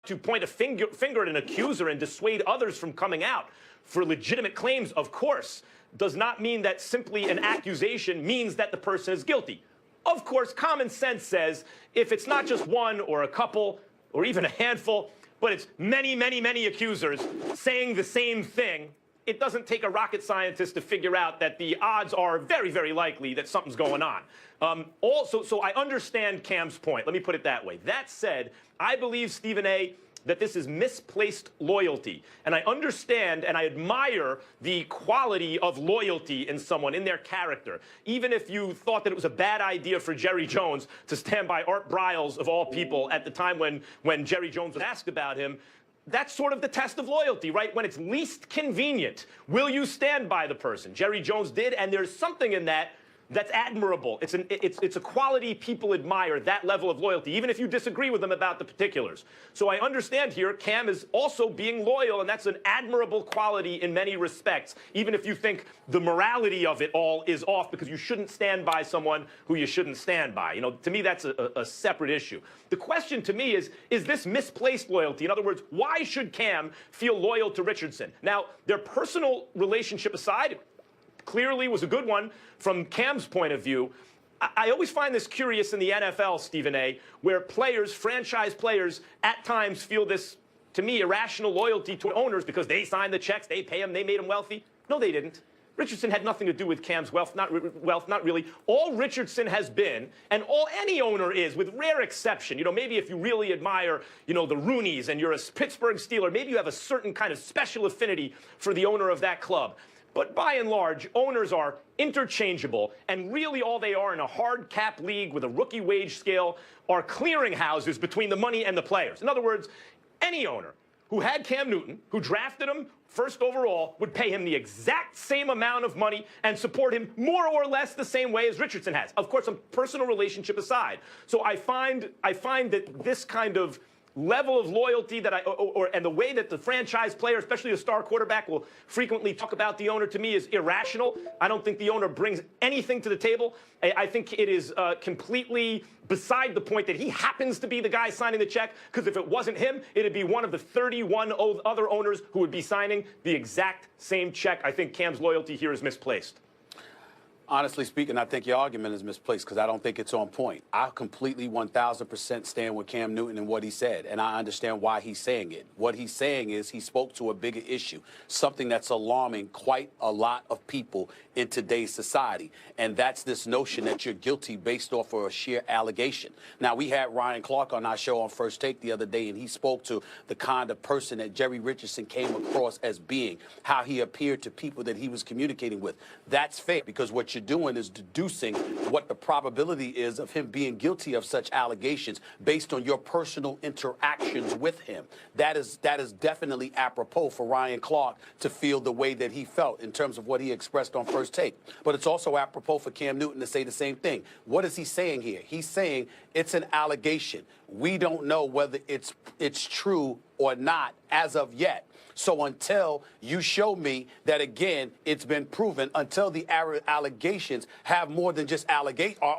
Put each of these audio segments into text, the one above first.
to point a finger at an accuser and dissuade others from coming out for legitimate claims, of course, does not mean that simply an accusation means that the person is guilty. Of course, common sense says if it's not just one or a couple or even a handful, but it's many, many, many accusers saying the same thing, it doesn't take a rocket scientist to figure out that the odds are very, very likely that something's going on. So I understand Cam's point. Let me put it that way. That said, I believe, Stephen A., that this is misplaced loyalty. And I understand and I admire the quality of loyalty in someone, in their character. Even if you thought that it was a bad idea for Jerry Jones to stand by Art Briles, of all people, at the time when Jerry Jones was asked about him, that's sort of the test of loyalty, right? When it's least convenient, will you stand by the person? Jerry Jones did, and there's something in that that's admirable. It's a quality people admire, that level of loyalty, even if you disagree with them about the particulars. So I understand here Cam is also being loyal, and that's an admirable quality in many respects, even if you think the morality of it all is off because you shouldn't stand by someone who you shouldn't stand by. You know, to me, that's a separate issue. The question to me is this misplaced loyalty? In other words, why should Cam feel loyal to Richardson? Now, their personal relationship aside, clearly was a good one from Cam's point of view. I always find this curious in the NFL, Stephen A., where players, franchise players, at times feel this, to me, irrational loyalty to owners because they signed the checks, they pay them, they made them wealthy. No, they didn't. Richardson had nothing to do with Cam's wealth, not really. All Richardson has been, and all any owner is, with rare exception, you know, maybe if you really admire, you know, the Rooneys and you're a Pittsburgh Steeler, maybe you have a certain kind of special affinity for the owner of that club. But by and large, owners are interchangeable, and really all they are in a hard cap league with a rookie wage scale are clearinghouses between the money and the players. In other words, any owner who had Cam Newton, who drafted him first overall, would pay him the exact same amount of money and support him more or less the same way as Richardson has. Of course, a personal relationship aside. So I find that this kind of level of loyalty that and the way that the franchise player, especially the star quarterback, will frequently talk about the owner, to me, is irrational. I don't think the owner brings anything to the table. I think it is completely beside the point that he happens to be the guy signing the check, because if it wasn't him, it'd be one of the 31 other owners who would be signing the exact same check. I think Cam's loyalty here is misplaced. Honestly speaking, I think your argument is misplaced because I don't think it's on point. I completely 1,000% stand with Cam Newton and what he said, and I understand why he's saying it. What he's saying is he spoke to a bigger issue, something that's alarming quite a lot of people in today's society, and that's this notion that you're guilty based off of a sheer allegation. Now, we had Ryan Clark on our show on First Take the other day, and he spoke to the kind of person that Jerry Richardson came across as being, how he appeared to people that he was communicating with. That's fair, because what you're doing is deducing what the probability is of him being guilty of such allegations based on your personal interactions with him. That is definitely apropos for Ryan Clark to feel the way that he felt in terms of what he expressed on First Take. But it's also apropos for Cam Newton to say the same thing. What is he saying here? He's saying it's an allegation. We don't know whether it's true or not as of yet. So until you show me that, again, it's been proven, until the allegations have more than just allegations.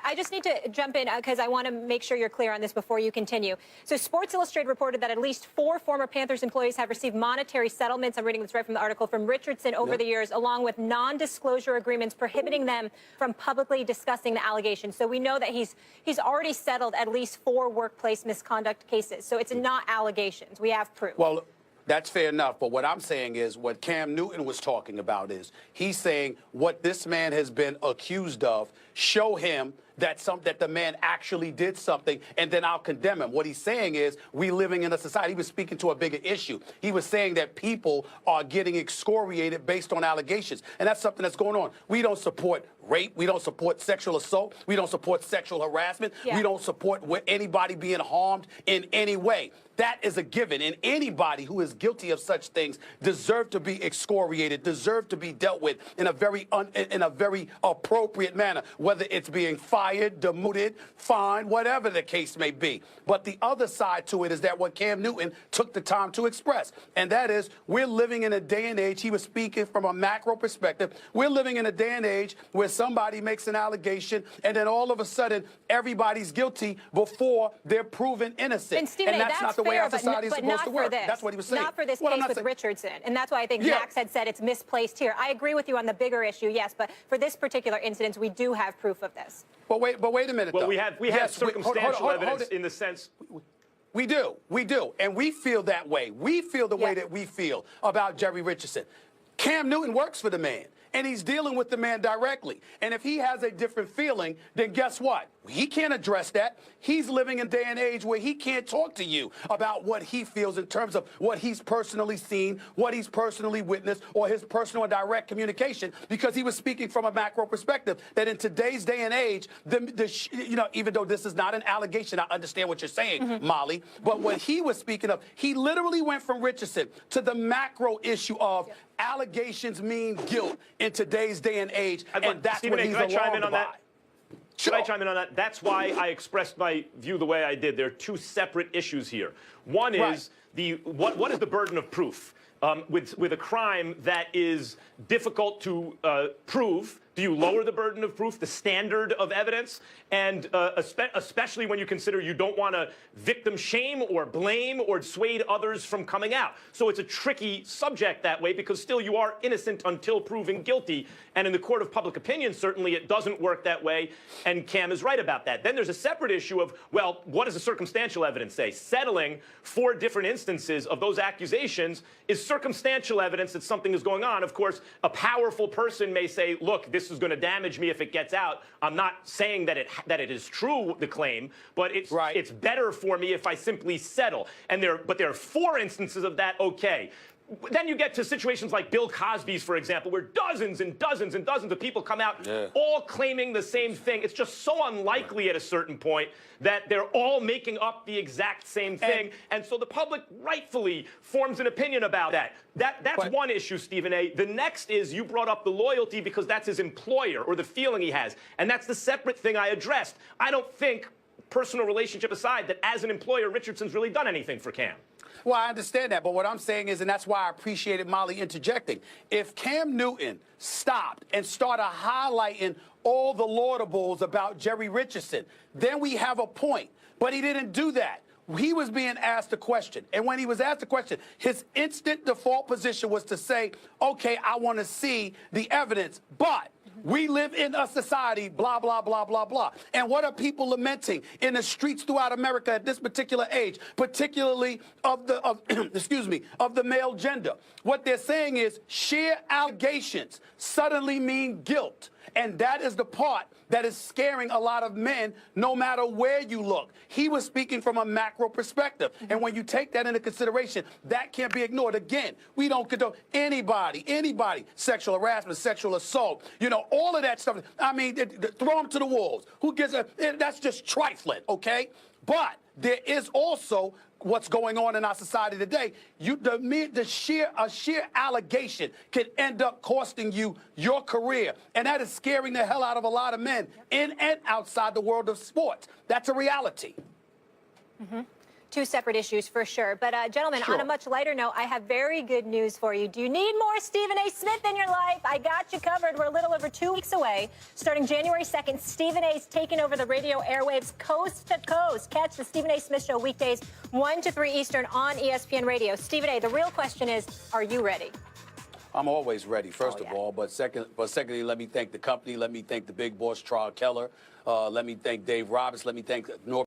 I just need to jump in because I want to make sure you're clear on this before you continue. So Sports Illustrated reported that at least 4 former Panthers employees have received monetary settlements, I'm reading this right from the article, from Richardson over the years, along with non-disclosure agreements prohibiting them from publicly discussing the allegations. So we know that he's already settled at least 4 workplace misconduct cases. So it's not allegations. We have proof. Well, that's fair enough. But what I'm saying is what Cam Newton was talking about is he's saying what this man has been accused of, show him that the man actually did something, and then I'll condemn him. What he's saying is we living in a society. He was speaking to a bigger issue. He was saying that people are getting excoriated based on allegations, and that's something that's going on. We don't support rape. We don't support sexual assault. We don't support sexual harassment. We don't support anybody being harmed in any way. That is a given, and anybody who is guilty of such things deserve to be excoriated, deserve to be dealt with in a very appropriate manner, whether it's being fired fired, demoted, fined, whatever the case may be. But the other side to it is that what Cam Newton took the time to express, and that is we're living in a day and age, he was speaking from a macro perspective, we're living in a day and age where somebody makes an allegation and then all of a sudden everybody's guilty before they're proven innocent. And Stephen, that's not the way our society is supposed to work. This. That's what he was saying. Not for this case with Richardson. And that's why I think Max had said it's misplaced here. I agree with you on the bigger issue, yes, but for this particular incident, we do have proof of this. But wait a minute, well, though. we have circumstantial evidence in the sense. We do. And we feel that way. We feel the way that we feel about Jerry Richardson. Cam Newton works for the man, and he's dealing with the man directly. And if he has a different feeling, then guess what? He can't address that. He's living in a day and age where he can't talk to you about what he feels in terms of what he's personally seen, what he's personally witnessed, or his personal and direct communication, because he was speaking from a macro perspective that in today's day and age, even though this is not an allegation, I understand what you're saying, Molly, but what he was speaking of, he literally went from Richardson to the macro issue of allegations mean guilt in today's day and age, and that's what he's alarmed by. Should I chime in on that? That's why I expressed my view the way I did. There are two separate issues here. One is what is the burden of proof with a crime that is difficult to prove? Do you lower the burden of proof, the standard of evidence? And especially when you consider you don't want to victim shame or blame or dissuade others from coming out. So it's a tricky subject that way because still you are innocent until proven guilty. And in the court of public opinion, certainly it doesn't work that way. And Cam is right about that. Then there's a separate issue of, well, what does the circumstantial evidence say? Settling 4 different instances of those accusations is circumstantial evidence that something is going on. Of course, a powerful person may say, look, this is going to damage me if it gets out. I'm not saying that it is true, the claim, but it's better for me if I simply settle. But there are 4 instances of that, okay. Then you get to situations like Bill Cosby's, for example, where dozens and dozens and dozens of people come out all claiming the same thing. It's just so unlikely at a certain point that they're all making up the exact same thing. And so the public rightfully forms an opinion about that. That's one issue, Stephen A. The next is you brought up the loyalty because that's his employer or the feeling he has. And that's the separate thing I addressed. I don't think, personal relationship aside, that as an employer, Richardson's really done anything for Cam. Well, I understand that, but what I'm saying is, and that's why I appreciated Molly interjecting, if Cam Newton stopped and started highlighting all the laudables about Jerry Richardson, then we have a point. But he didn't do that. He was being asked a question. And when he was asked a question, his instant default position was to say, okay, I want to see the evidence, but we live in a society, blah, blah, blah, blah, blah. And what are people lamenting in the streets throughout America at this particular age, particularly of the male gender? What they're saying is sheer allegations suddenly mean guilt. And that is the part that is scaring a lot of men, no matter where you look. He was speaking from a macro perspective. And when you take that into consideration, that can't be ignored. Again, we don't condone anybody, sexual harassment, sexual assault, all of that stuff. I mean, throw them to the wolves. Who gives that's just trifling, okay? But there is also what's going on in our society today. A sheer allegation could end up costing you your career. And that is scaring the hell out of a lot of men in and outside the world of sports. That's a reality. Two separate issues for sure. But gentlemen, on a much lighter note, I have very good news for you. Do you need more Stephen A. Smith in your life? I got you covered. We're a little over 2 weeks away. Starting January 2nd, Stephen A.'s taking over the radio airwaves coast to coast. Catch the Stephen A. Smith Show weekdays 1 to 3 Eastern on ESPN Radio. Stephen A., the real question is, are you ready? I'm always ready, first of all. But secondly, let me thank the company. Let me thank the big boss, Charles Keller. Let me thank Dave Roberts. Let me thank North